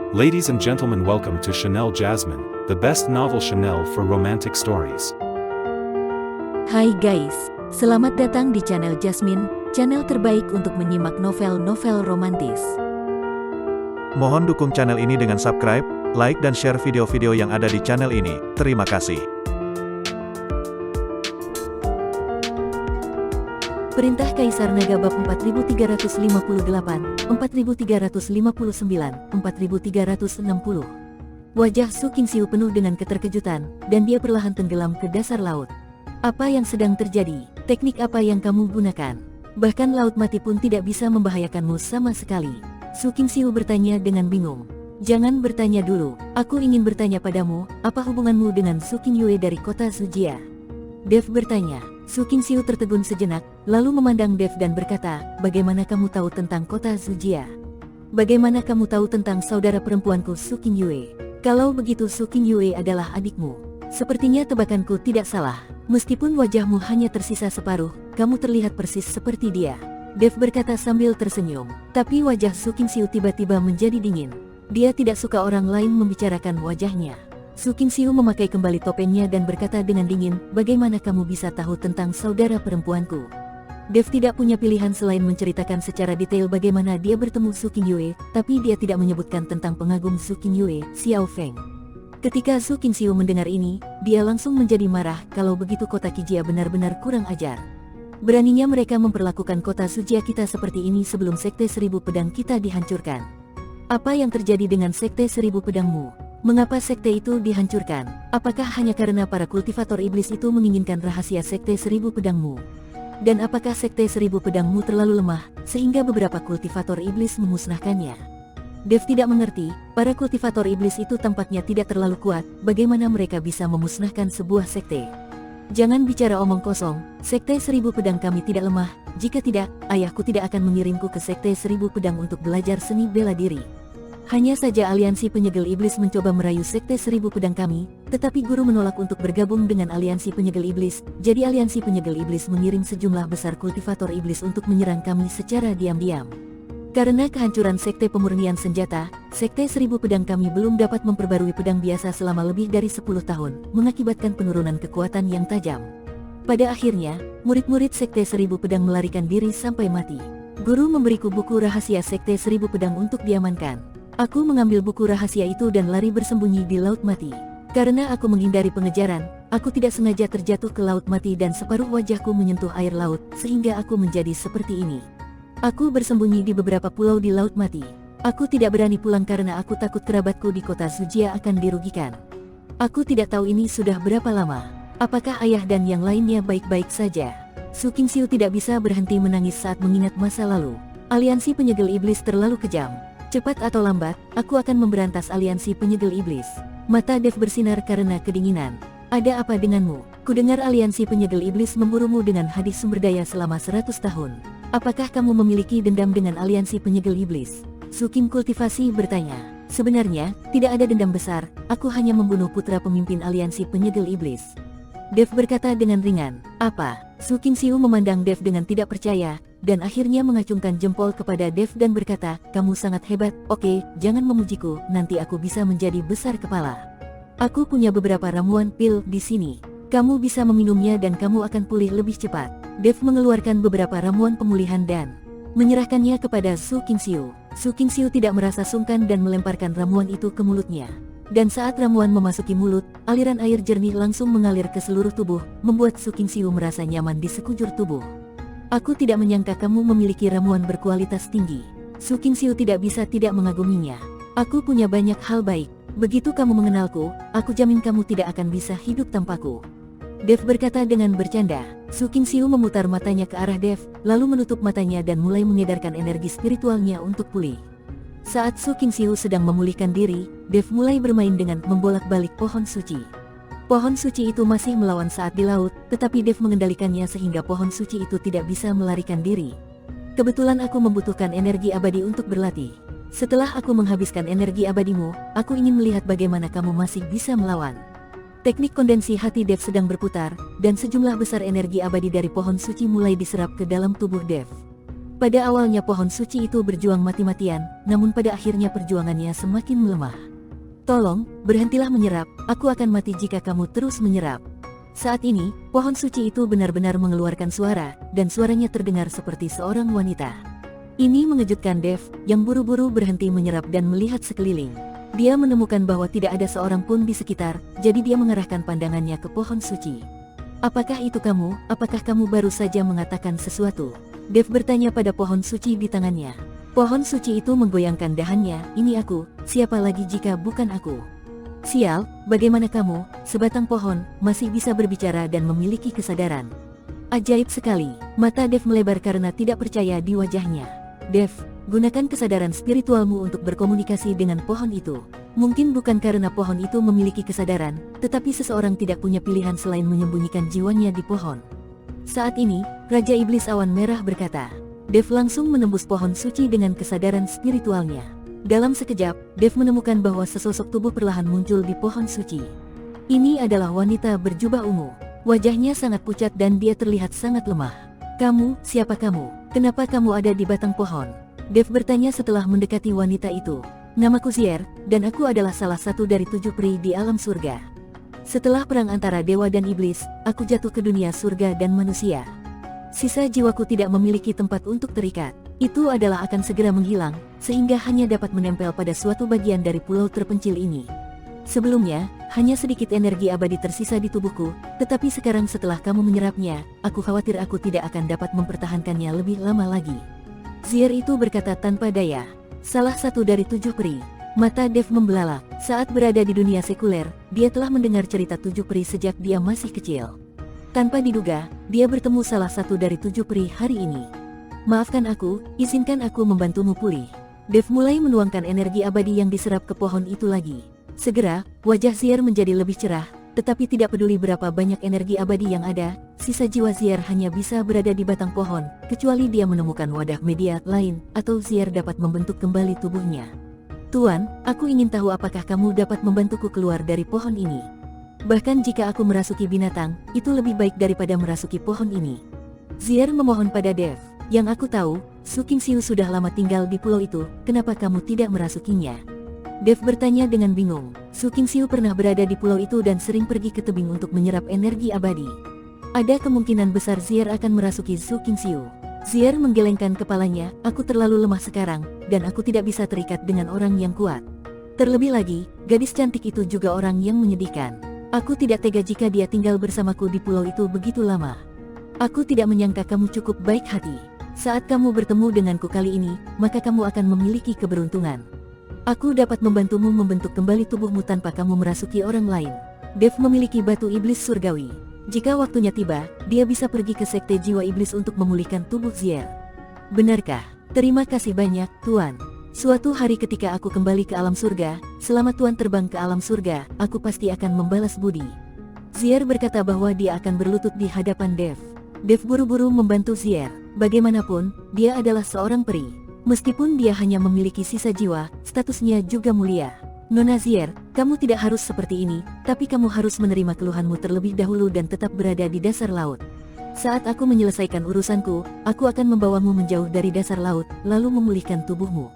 Ladies and gentlemen, welcome to Chanel Jasmine, the best novel Chanel for romantic stories. Hai guys, selamat datang di channel Jasmine, channel terbaik untuk menyimak novel-novel romantis. Mohon dukung channel ini dengan subscribe, like dan share video-video yang ada di channel ini. Terima kasih. Perintah Kaisar Naga bab 4358, 4359, 4360. Wajah Su Qingxiu penuh dengan keterkejutan, dan dia perlahan tenggelam ke dasar laut. Apa yang sedang terjadi? Teknik apa yang kamu gunakan? Bahkan laut mati pun tidak bisa membahayakanmu sama sekali. Su Qingxiu bertanya dengan bingung. Jangan bertanya dulu, aku ingin bertanya padamu, apa hubunganmu dengan Su Qingyue dari kota Sujia? Dev bertanya. Su Qingxiu tertegun sejenak, lalu memandang Dev dan berkata, bagaimana kamu tahu tentang kota Sujia? Bagaimana kamu tahu tentang saudara perempuanku Su Qingyue? Kalau begitu Su Qingyue adalah adikmu. Sepertinya tebakanku tidak salah. Meskipun wajahmu hanya tersisa separuh, kamu terlihat persis seperti dia. Dev berkata sambil tersenyum. Tapi wajah Su Qingxiu tiba-tiba menjadi dingin. Dia tidak suka orang lain membicarakan wajahnya. Su Qingxiu memakai kembali topengnya dan berkata dengan dingin, bagaimana kamu bisa tahu tentang saudara perempuanku? Dev tidak punya pilihan selain menceritakan secara detail bagaimana dia bertemu Su Qingyue, tapi dia tidak menyebutkan tentang pengagum Su Qingyue, Xiao Feng. Ketika Su Qingxiu mendengar ini, dia langsung menjadi marah. Kalau begitu kota Kijia benar-benar kurang ajar. Beraninya mereka memperlakukan kota Sujia kita seperti ini sebelum Sekte Seribu Pedang kita dihancurkan. Apa yang terjadi dengan Sekte Seribu Pedangmu? Mengapa sekte itu dihancurkan? Apakah hanya karena para kultivator iblis itu menginginkan rahasia Sekte Seribu Pedangmu? Dan apakah Sekte Seribu Pedangmu terlalu lemah, sehingga beberapa kultivator iblis memusnahkannya? Dev tidak mengerti, para kultivator iblis itu tampaknya tidak terlalu kuat, bagaimana mereka bisa memusnahkan sebuah sekte? Jangan bicara omong kosong, Sekte Seribu Pedang kami tidak lemah, jika tidak, ayahku tidak akan mengirimku ke Sekte Seribu Pedang untuk belajar seni bela diri. Hanya saja aliansi penyegel iblis mencoba merayu Sekte Seribu Pedang kami, tetapi guru menolak untuk bergabung dengan aliansi penyegel iblis, jadi aliansi penyegel iblis mengirim sejumlah besar kultivator iblis untuk menyerang kami secara diam-diam. Karena kehancuran Sekte Pemurnian Senjata, Sekte Seribu Pedang kami belum dapat memperbarui pedang biasa selama lebih dari 10 tahun, mengakibatkan penurunan kekuatan yang tajam. Pada akhirnya, murid-murid Sekte Seribu Pedang melarikan diri sampai mati. Guru memberiku buku rahasia Sekte Seribu Pedang untuk diamankan. Aku mengambil buku rahasia itu dan lari bersembunyi di Laut Mati. Karena aku menghindari pengejaran, aku tidak sengaja terjatuh ke Laut Mati dan separuh wajahku menyentuh air laut, sehingga aku menjadi seperti ini. Aku bersembunyi di beberapa pulau di Laut Mati. Aku tidak berani pulang karena aku takut kerabatku di kota Sujia akan dirugikan. Aku tidak tahu ini sudah berapa lama. Apakah ayah dan yang lainnya baik-baik saja? Su Qingxiu tidak bisa berhenti menangis saat mengingat masa lalu. Aliansi penyegel iblis terlalu kejam. Cepat atau lambat, aku akan memberantas aliansi penyegel iblis. Mata Dev bersinar karena kedinginan. Ada apa denganmu? Kudengar aliansi penyegel iblis memburumu dengan hadis sumber daya selama 100 tahun. Apakah kamu memiliki dendam dengan aliansi penyegel iblis? Su Kim Kultivasi bertanya. Sebenarnya, tidak ada dendam besar, aku hanya membunuh putra pemimpin aliansi penyegel iblis. Dev berkata dengan ringan. Apa? Su Qingxiu memandang Dev dengan tidak percaya, dan akhirnya mengacungkan jempol kepada Dev dan berkata, kamu sangat hebat, oke, jangan memujiku, nanti aku bisa menjadi besar kepala. Aku punya beberapa ramuan pil di sini. Kamu bisa meminumnya dan kamu akan pulih lebih cepat. Dev mengeluarkan beberapa ramuan pemulihan dan menyerahkannya kepada Su Qingxiu. Su Qingxiu tidak merasa sungkan dan melemparkan ramuan itu ke mulutnya. Dan saat ramuan memasuki mulut, aliran air jernih langsung mengalir ke seluruh tubuh, membuat Su Qingxiu merasa nyaman di sekujur tubuh. Aku tidak menyangka kamu memiliki ramuan berkualitas tinggi. Su Qingxiu tidak bisa tidak mengaguminya. Aku punya banyak hal baik. Begitu kamu mengenalku, aku jamin kamu tidak akan bisa hidup tanpaku. Dev berkata dengan bercanda. Su Qingxiu memutar matanya ke arah Dev, lalu menutup matanya dan mulai mengedarkan energi spiritualnya untuk pulih. Saat Su Qingxiu sedang memulihkan diri, Dev mulai bermain dengan membolak-balik pohon suci. Pohon suci itu masih melawan saat di laut, tetapi Dev mengendalikannya sehingga pohon suci itu tidak bisa melarikan diri. Kebetulan aku membutuhkan energi abadi untuk berlatih. Setelah aku menghabiskan energi abadimu, aku ingin melihat bagaimana kamu masih bisa melawan. Teknik kondensi hati Dev sedang berputar, dan sejumlah besar energi abadi dari pohon suci mulai diserap ke dalam tubuh Dev. Pada awalnya pohon suci itu berjuang mati-matian, namun pada akhirnya perjuangannya semakin melemah. Tolong, berhentilah menyerap, aku akan mati jika kamu terus menyerap. Saat ini, pohon suci itu benar-benar mengeluarkan suara, dan suaranya terdengar seperti seorang wanita. Ini mengejutkan Dev, yang buru-buru berhenti menyerap dan melihat sekeliling. Dia menemukan bahwa tidak ada seorang pun di sekitar, jadi dia mengarahkan pandangannya ke pohon suci. Apakah itu kamu? Apakah kamu baru saja mengatakan sesuatu? Dev bertanya pada pohon suci di tangannya. Pohon suci itu menggoyangkan dahannya, ini aku, siapa lagi jika bukan aku? Sial, bagaimana kamu, sebatang pohon, masih bisa berbicara dan memiliki kesadaran? Ajaib sekali, mata Dev melebar karena tidak percaya di wajahnya. Dev, gunakan kesadaran spiritualmu untuk berkomunikasi dengan pohon itu. Mungkin bukan karena pohon itu memiliki kesadaran, tetapi seseorang tidak punya pilihan selain menyembunyikan jiwanya di pohon. Saat ini, Raja Iblis Awan Merah berkata. Dev langsung menembus pohon suci dengan kesadaran spiritualnya. Dalam sekejap, Dev menemukan bahwa sesosok tubuh perlahan muncul di pohon suci. Ini adalah wanita berjubah ungu. Wajahnya sangat pucat dan dia terlihat sangat lemah. Kamu, siapa kamu? Kenapa kamu ada di batang pohon? Dev bertanya setelah mendekati wanita itu. Namaku Zier, dan aku adalah salah satu dari 7 peri di alam surga. Setelah perang antara dewa dan iblis, aku jatuh ke dunia surga dan manusia. Sisa jiwaku tidak memiliki tempat untuk terikat. Itu adalah akan segera menghilang, sehingga hanya dapat menempel pada suatu bagian dari pulau terpencil ini. Sebelumnya, hanya sedikit energi abadi tersisa di tubuhku, tetapi sekarang setelah kamu menyerapnya, aku khawatir aku tidak akan dapat mempertahankannya lebih lama lagi. Zier itu berkata tanpa daya. Salah satu dari 7 peri. Mata Dev membelalak. Saat berada di dunia sekuler, dia telah mendengar cerita 7 peri sejak dia masih kecil. Tanpa diduga, dia bertemu salah satu dari 7 peri hari ini. Maafkan aku, izinkan aku membantumu pulih. Dev mulai menuangkan energi abadi yang diserap ke pohon itu lagi. Segera, wajah Zier menjadi lebih cerah, tetapi tidak peduli berapa banyak energi abadi yang ada, sisa jiwa Zier hanya bisa berada di batang pohon, kecuali dia menemukan wadah media lain, atau Zier dapat membentuk kembali tubuhnya. Tuan, aku ingin tahu apakah kamu dapat membantuku keluar dari pohon ini. Bahkan jika aku merasuki binatang, itu lebih baik daripada merasuki pohon ini. Zier memohon pada Dev. Yang aku tahu, Su Qingxiu sudah lama tinggal di pulau itu, kenapa kamu tidak merasukinya? Dev bertanya dengan bingung. Su Qingxiu pernah berada di pulau itu dan sering pergi ke tebing untuk menyerap energi abadi. Ada kemungkinan besar Zier akan merasuki Su Qingxiu. Zier menggelengkan kepalanya, aku terlalu lemah sekarang, dan aku tidak bisa terikat dengan orang yang kuat. Terlebih lagi, gadis cantik itu juga orang yang menyedihkan. Aku tidak tega jika dia tinggal bersamaku di pulau itu begitu lama. Aku tidak menyangka kamu cukup baik hati. Saat kamu bertemu denganku kali ini, maka kamu akan memiliki keberuntungan. Aku dapat membantumu membentuk kembali tubuhmu tanpa kamu merasuki orang lain. Dev memiliki batu iblis surgawi. Jika waktunya tiba, dia bisa pergi ke sekte jiwa iblis untuk memulihkan tubuh Zier. Benarkah? Terima kasih banyak, Tuan. Suatu hari ketika aku kembali ke alam surga, selama Tuan terbang ke alam surga, aku pasti akan membalas budi. Zier berkata bahwa dia akan berlutut di hadapan Dev. Dev buru-buru membantu Zier. Bagaimanapun, dia adalah seorang peri. Meskipun dia hanya memiliki sisa jiwa, statusnya juga mulia. Nona Zier, kamu tidak harus seperti ini, tapi kamu harus menerima keluhanmu terlebih dahulu dan tetap berada di dasar laut. Saat aku menyelesaikan urusanku, aku akan membawamu menjauh dari dasar laut, lalu memulihkan tubuhmu.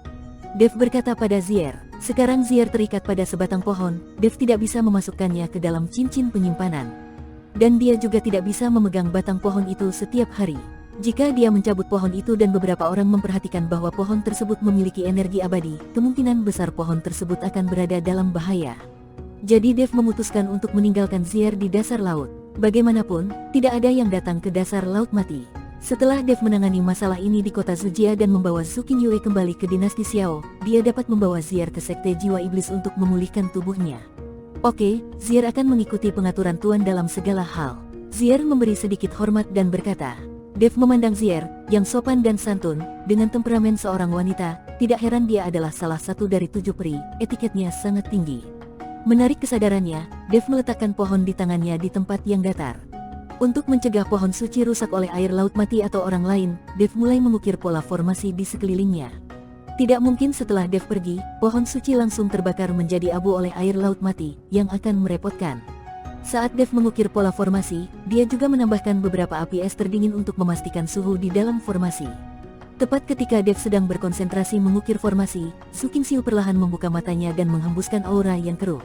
Dev berkata pada Zier. Sekarang Zier terikat pada sebatang pohon, Dev tidak bisa memasukkannya ke dalam cincin penyimpanan. Dan dia juga tidak bisa memegang batang pohon itu setiap hari. Jika dia mencabut pohon itu dan beberapa orang memperhatikan bahwa pohon tersebut memiliki energi abadi, kemungkinan besar pohon tersebut akan berada dalam bahaya. Jadi Dev memutuskan untuk meninggalkan Zier di dasar laut. Bagaimanapun, tidak ada yang datang ke dasar laut mati. Setelah Dev menangani masalah ini di kota Zujia dan membawa Su Qingyue kembali ke dinasti Xiao, dia dapat membawa Zier ke sekte jiwa iblis untuk memulihkan tubuhnya. Oke, Zier akan mengikuti pengaturan Tuan dalam segala hal. Zier memberi sedikit hormat dan berkata. Dev memandang Zier, yang sopan dan santun, dengan temperamen seorang wanita, tidak heran dia adalah salah satu dari 7 peri, etiketnya sangat tinggi. Menarik kesadarannya, Dev meletakkan pohon di tangannya di tempat yang datar. Untuk mencegah pohon suci rusak oleh air laut mati atau orang lain, Dev mulai mengukir pola formasi di sekelilingnya. Tidak mungkin setelah Dev pergi, pohon suci langsung terbakar menjadi abu oleh air laut mati, yang akan merepotkan. Saat Dev mengukir pola formasi, dia juga menambahkan beberapa api es terdingin untuk memastikan suhu di dalam formasi. Tepat ketika Dev sedang berkonsentrasi mengukir formasi, Su Qingxiu perlahan membuka matanya dan menghembuskan aura yang keruh.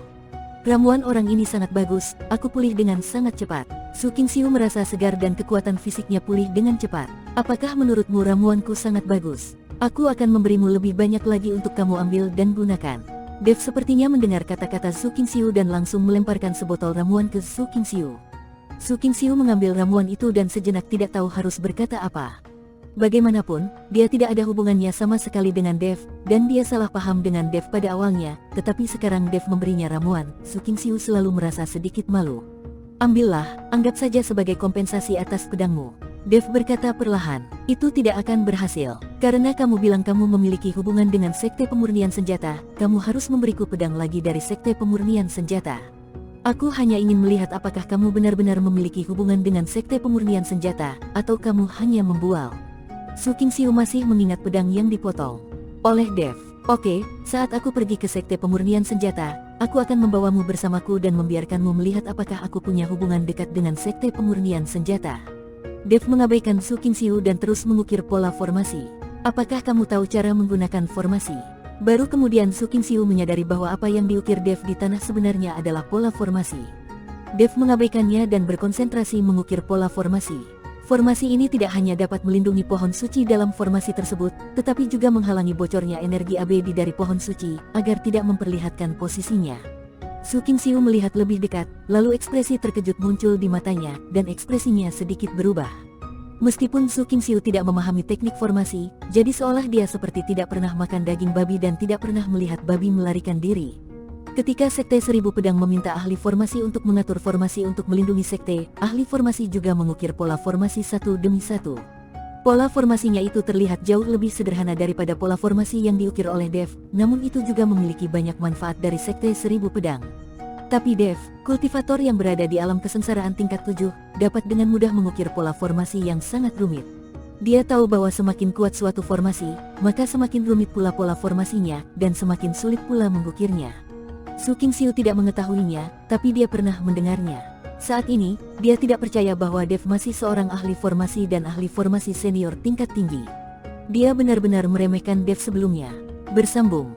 Ramuan orang ini sangat bagus, aku pulih dengan sangat cepat. Su Qingxiu merasa segar dan kekuatan fisiknya pulih dengan cepat. Apakah menurutmu ramuanku sangat bagus? Aku akan memberimu lebih banyak lagi untuk kamu ambil dan gunakan. Dev sepertinya mendengar kata-kata Su Qingxiu dan langsung melemparkan sebotol ramuan ke Su Qingxiu. Su Qingxiu mengambil ramuan itu dan sejenak tidak tahu harus berkata apa. Bagaimanapun, dia tidak ada hubungannya sama sekali dengan Dev, dan dia salah paham dengan Dev pada awalnya, tetapi sekarang Dev memberinya ramuan, Su Qingxiu selalu merasa sedikit malu. Ambillah, anggap saja sebagai kompensasi atas pedangmu. Dev berkata perlahan, itu tidak akan berhasil. Karena kamu bilang kamu memiliki hubungan dengan Sekte Pemurnian Senjata, kamu harus memberiku pedang lagi dari Sekte Pemurnian Senjata. Aku hanya ingin melihat apakah kamu benar-benar memiliki hubungan dengan Sekte Pemurnian Senjata, atau kamu hanya membual. Su Qingxiu masih mengingat pedang yang dipotong oleh Dev. Oke, saat aku pergi ke Sekte Pemurnian Senjata, aku akan membawamu bersamaku dan membiarkanmu melihat apakah aku punya hubungan dekat dengan Sekte Pemurnian Senjata. Dev mengabaikan Su Qingxiu dan terus mengukir pola formasi. Apakah kamu tahu cara menggunakan formasi? Baru kemudian Su Qingxiu menyadari bahwa apa yang diukir Dev di tanah sebenarnya adalah pola formasi. Dev mengabaikannya dan berkonsentrasi mengukir pola formasi. Formasi ini tidak hanya dapat melindungi pohon suci dalam formasi tersebut, tetapi juga menghalangi bocornya energi abadi dari pohon suci, agar tidak memperlihatkan posisinya. Su Qingxiu melihat lebih dekat, lalu ekspresi terkejut muncul di matanya, dan ekspresinya sedikit berubah. Meskipun Su Qingxiu tidak memahami teknik formasi, jadi seolah dia seperti tidak pernah makan daging babi dan tidak pernah melihat babi melarikan diri. Ketika Sekte Seribu Pedang meminta ahli formasi untuk mengatur formasi untuk melindungi sekte, ahli formasi juga mengukir pola formasi satu demi satu. Pola formasinya itu terlihat jauh lebih sederhana daripada pola formasi yang diukir oleh Dev, namun itu juga memiliki banyak manfaat dari Sekte Seribu Pedang. Tapi Dev, kultivator yang berada di alam kesengsaraan tingkat 7, dapat dengan mudah mengukir pola formasi yang sangat rumit. Dia tahu bahwa semakin kuat suatu formasi, maka semakin rumit pula pola formasinya, dan semakin sulit pula mengukirnya. Su Qingxiu tidak mengetahuinya, tapi dia pernah mendengarnya. Saat ini, dia tidak percaya bahwa Dev masih seorang ahli formasi dan ahli formasi senior tingkat tinggi. Dia benar-benar meremehkan Dev sebelumnya. Bersambung.